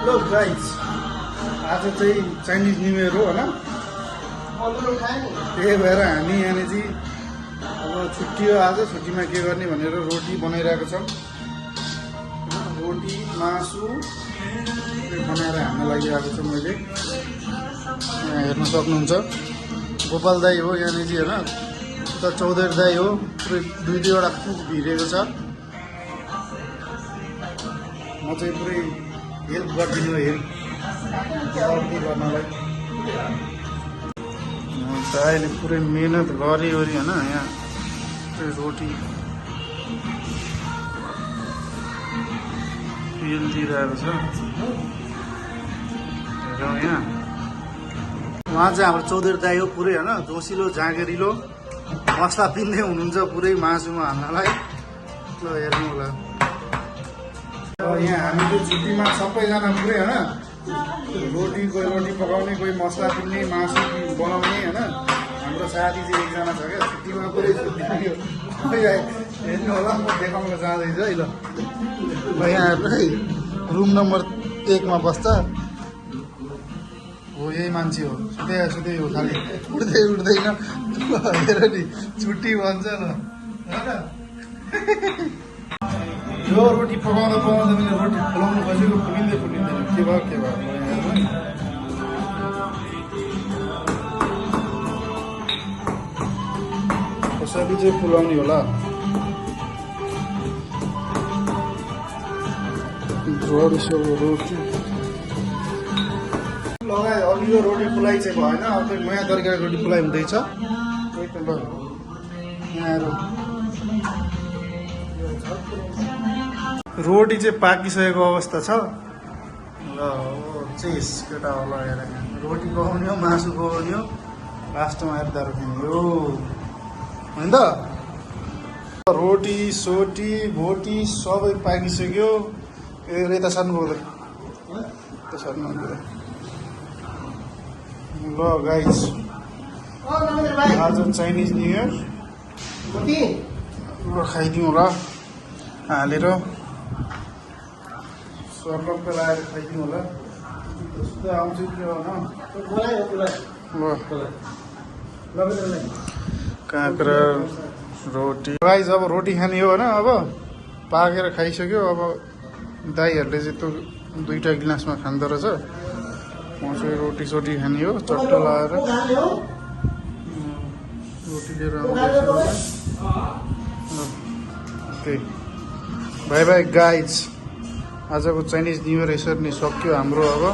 Hello guys, आज चाहिँ Chinese new year हो होइन। त्यही भएर हामी यहाँनिर चाहिँ अब छुट्टी हो। आज छुट्टीमा के गर्ने भनेर रोटी बनाइरहेको छौँ। रोटी मासु बनाएर हाल्न लागिरहेको छु मैले। यहाँ हेर्न सक्नुहुन्छ गोपाल दाई हो यहाँनिर चाहिँ होइन। उता चौधरी दाई हो, पुरै दुई दुईवटा कुक भिरेको छ। म चाहिँ पुरै हेल्प गरिदिनु हेल्प गर्नलाई। त अहिले पुरै मेहनत गरिवरि होइन यहाँ रोटी पेलिदिरहेको छ। हेरौँ यहाँ उहाँ चाहिँ हाम्रो चौधरी दाई हो, पुरै होइन जोसिलो जाँगेरिलो मसला पिन्दै हुनुहुन्छ पुरै मासुमा हाल्नलाई। ल हेर्नु होला। यहाँ हामीले छुट्टीमा सबैजना पुरै होइन रोटी, कोही रोटी पकाउने, कोही मसला पिन्ने, मासु बनाउने होइन। हाम्रो साथी चाहिँ एकजना छ क्या छुट्टीमा पुरै छुट्टी हेर्नु होला। म देखाउन जाँदैछु है। ल यहाँ है रुम नम्बर 1 मा बस्छ हो, यही मान्छे हो। सुत्दै हो खालि, उठ्दैन। हेर नि छुट्टी भन्छ ल होइन। यो रोटी पकाउँदा पनि रोटी फुलाउनु खोजेको फुलिँदैन। के भयो कसरी चाहिँ फुलाउने होला। रोटी लगाए अघि यो रोटी फुलाइ चाहिँ भएन। अब चाहिँ नयाँ तरिकाको रोटी फुलाइ हुँदैछ। रोटी चाहिँ पाकिसकेको अवस्था छ। ल चेस केटा होला हेर, रोटी पकाउने हो, मासु पकाउने हो, लास्टमा हेर्दा रोक्ने हो होइन त। रोटी सोटी भोटी सबै पाकिसक्यो। यता सर्नु पर्दैन, यता सर्नु पर्दैन। ल गाइस, आज चाइनिज न्यू इयर। ल खाइदिउँ होला हालेर, सर्लक्क लगाएर खाइदिउँ होला। सुधा आउँछु के ल काँक्रा रोटी। गाइस अब रोटी खाने हो होइन। अब पाकेर खाइसक्यो। अब दाईहरूले चाहिँ त्यो 2टा गिलासमा खाँदो रहेछ। म चाहिँ रोटी सोटी खाने हो चट्ट लगाएर। रोटी लिएर आउँदैछु। Okay by by guys. आजको चाइनिज न्यू इयर यसरी नै सक्यो हाम्रो। अब